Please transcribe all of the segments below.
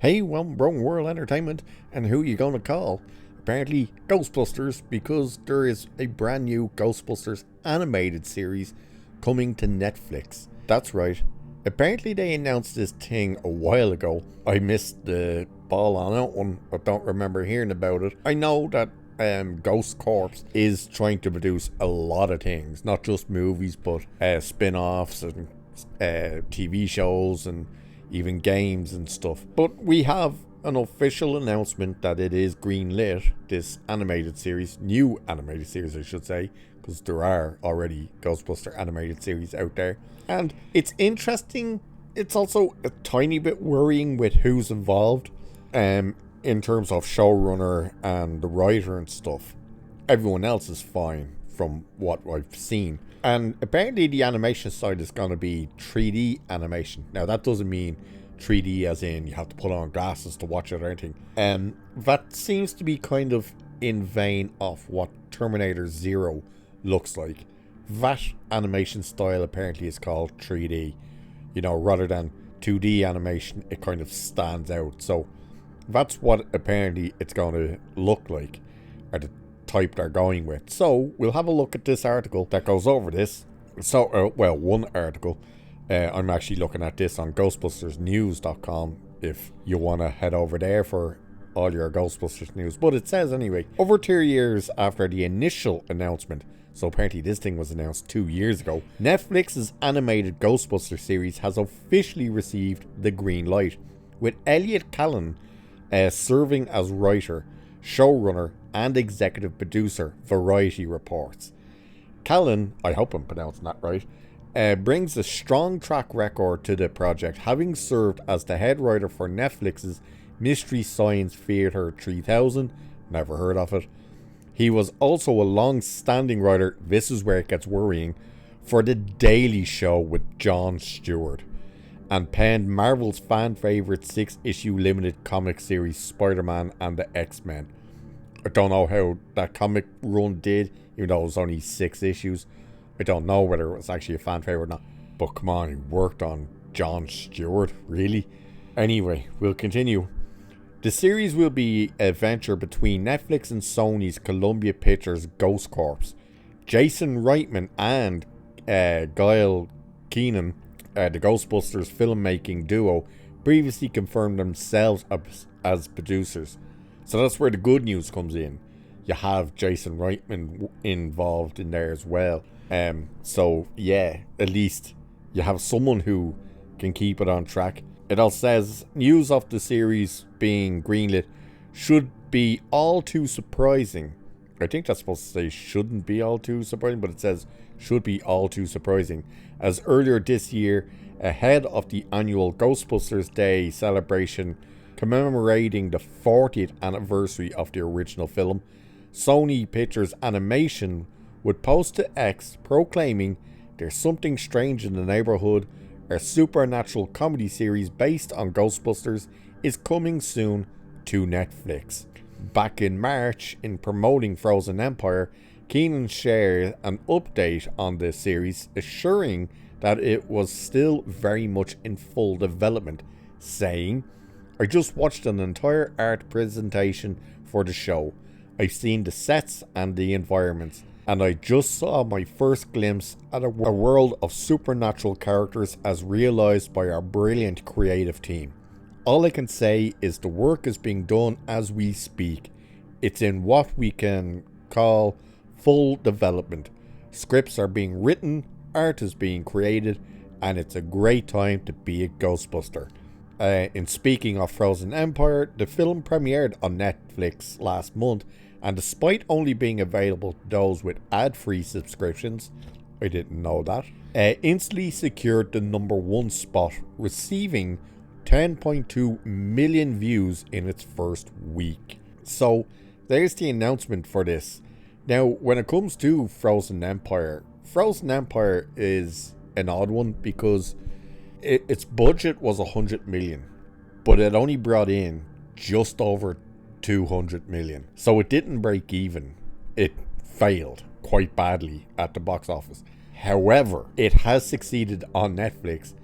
Hey, well, Wrong World Entertainment, and who you gonna call? Apparently, Ghostbusters, because there is a brand new Ghostbusters animated series coming to Netflix. That's right. Apparently, they announced this thing a while ago. I missed the ball on that one, but don't remember hearing about it. I know that Ghost Corps is trying to produce a lot of things, not just movies, but spin-offs and TV shows and even games and stuff. But we have an official announcement that it is greenlit, this animated series, new animated series I should say, because there are already Ghostbuster animated series out there. And it's interesting, it's also a tiny bit worrying with who's involved in terms of showrunner and the writer and stuff. Everyone else is fine from what I've seen. And apparently the animation side is going to be 3D animation. Now that doesn't mean 3D as in you have to put on glasses to watch it or anything. That seems to be kind of in vein of what Terminator Zero looks like. That animation style apparently is called 3D. You know, rather than 2D animation, it kind of stands out. So that's what apparently it's going to look like, or the type they're going with. So we'll have a look at this article that goes over this. So, one article. I'm actually looking at this on ghostbustersnews.com if you want to head over there for all your Ghostbusters news. But it says anyway, over 2 years after the initial announcement, so apparently this thing was announced 2 years ago, Netflix's animated Ghostbusters series has officially received the green light, with Elliott Kalan serving as writer, showrunner and executive producer, Variety reports. Kalan, I hope I'm pronouncing that right, brings a strong track record to the project, having served as the head writer for Netflix's Mystery Science Theater 3000, never heard of it. He was also a long-standing writer, this is where it gets worrying, for The Daily Show with Jon Stewart, and penned Marvel's fan-favourite 6-issue limited comic series Spider-Man and the X-Men. I don't know how that comic run did, even though it was only 6 issues. I don't know whether it was actually a fan favourite or not. But come on, he worked on Jon Stewart, really? Anyway, we'll continue. The series will be a venture between Netflix and Sony's Columbia Pictures Ghost Corps. Jason Reitman and Elliott Kalan, the Ghostbusters filmmaking duo, previously confirmed themselves as producers. So that's where the good news comes in. You have Jason Reitman involved in there as well. So yeah, at least you have someone who can keep it on track. It all says news of the series being greenlit should be all too surprising. I think that's supposed to say shouldn't be all too surprising, but it says should be all too surprising, as earlier this year, ahead of the annual Ghostbusters Day celebration commemorating the 40th anniversary of the original film, Sony Pictures Animation would post to X proclaiming there's something strange in the neighborhood. A supernatural comedy series based on Ghostbusters is coming soon to Netflix. Back in March, in promoting Frozen Empire, Kalan shared an update on the series, assuring that it was still very much in full development, saying, "I just watched an entire art presentation for the show. I've seen the sets and the environments, and I just saw my first glimpse at a world of supernatural characters as realized by our brilliant creative team. All I can say is the work is being done as we speak. It's in what we can call full development. Scripts are being written, art is being created, and it's a great time to be a Ghostbuster." In speaking of Frozen Empire, the film premiered on Netflix last month, and despite only being available to those with ad-free subscriptions, I didn't know that, instantly secured the #1 spot, receiving 10.2 million views in its first week. So there's the announcement for this. Now, when it comes to Frozen Empire is an odd one because its budget was 100 million, but it only brought in just over 200 million. So it didn't break even. It failed quite badly at the box office. However, it has succeeded on Netflix,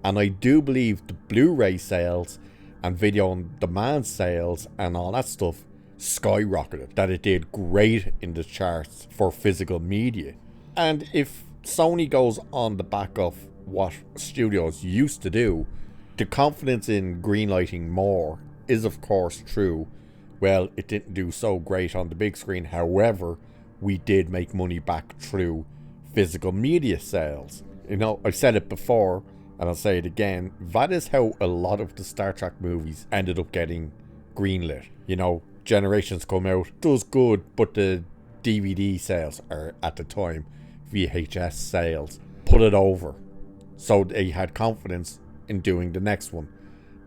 and I do believe the Blu-ray sales and video on demand sales and all that stuff skyrocketed, that it did great in the charts for physical media. And if Sony goes on the back of what studios used to do, the confidence in greenlighting more is of course true. Well, it didn't do so great on the big screen. However, we did make money back through physical media sales. You know, I've said it before and I'll say it again. That is how a lot of the Star Trek movies ended up getting greenlit. You know, Generations come out, does good, but the DVD sales, are at the time VHS sales, put it over. So they had confidence in doing the next one.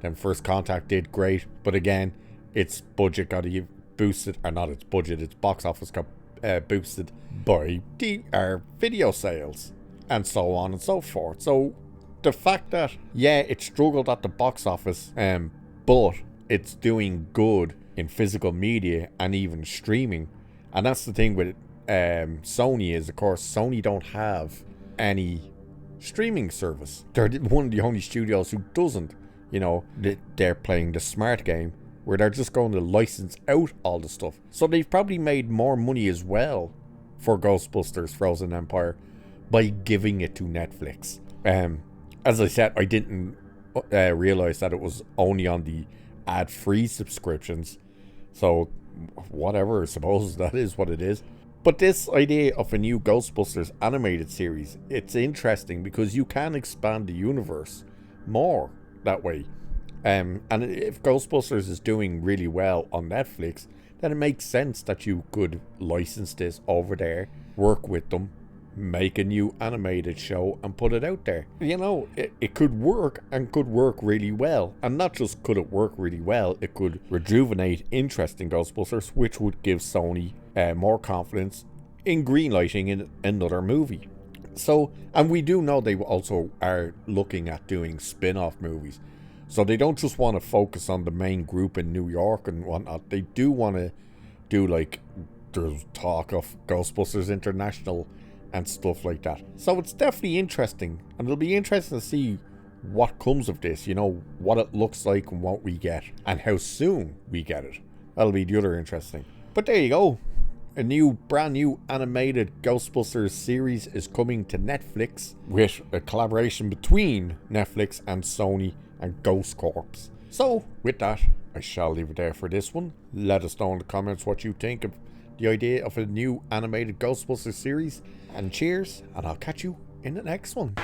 Then First Contact did great, but again, its budget got boosted, or not its budget, its box office got boosted by video sales, and so on and so forth. So the fact that, yeah, it struggled at the box office, but it's doing good in physical media and even streaming. And that's the thing with Sony is, of course, Sony don't have any streaming service. They're one of the only studios who doesn't. You know, they're playing the smart game where they're just going to license out all the stuff. So they've probably made more money as well for Ghostbusters Frozen Empire by giving it to Netflix. As I said, I didn't realize that it was only on the ad-free subscriptions. So whatever, I suppose that is what it is. But this idea of a new Ghostbusters animated series, it's interesting because you can expand the universe more that way. And if Ghostbusters is doing really well on Netflix, then it makes sense that you could license this over there, work with them, make a new animated show and put it out there. You know, it could work, and could work really well. And not just could it work really well, it could rejuvenate interest in Ghostbusters, which would give Sony more confidence in greenlighting in another movie. So, and we do know they also are looking at doing spin-off movies. So they don't just want to focus on the main group in New York and whatnot. They do want to do, like, there's talk of Ghostbusters International and stuff like that. So it's definitely interesting, and it'll be interesting to see what comes of this, you know, what it looks like and what we get, and how soon we get it. That'll be the other interesting. But there you go. A brand new animated Ghostbusters series is coming to Netflix with a collaboration between Netflix and Sony and Ghost Corps. So with that, I shall leave it there for this one. Let us know in the comments what you think of the idea of a new animated Ghostbusters series. And cheers, and I'll catch you in the next one.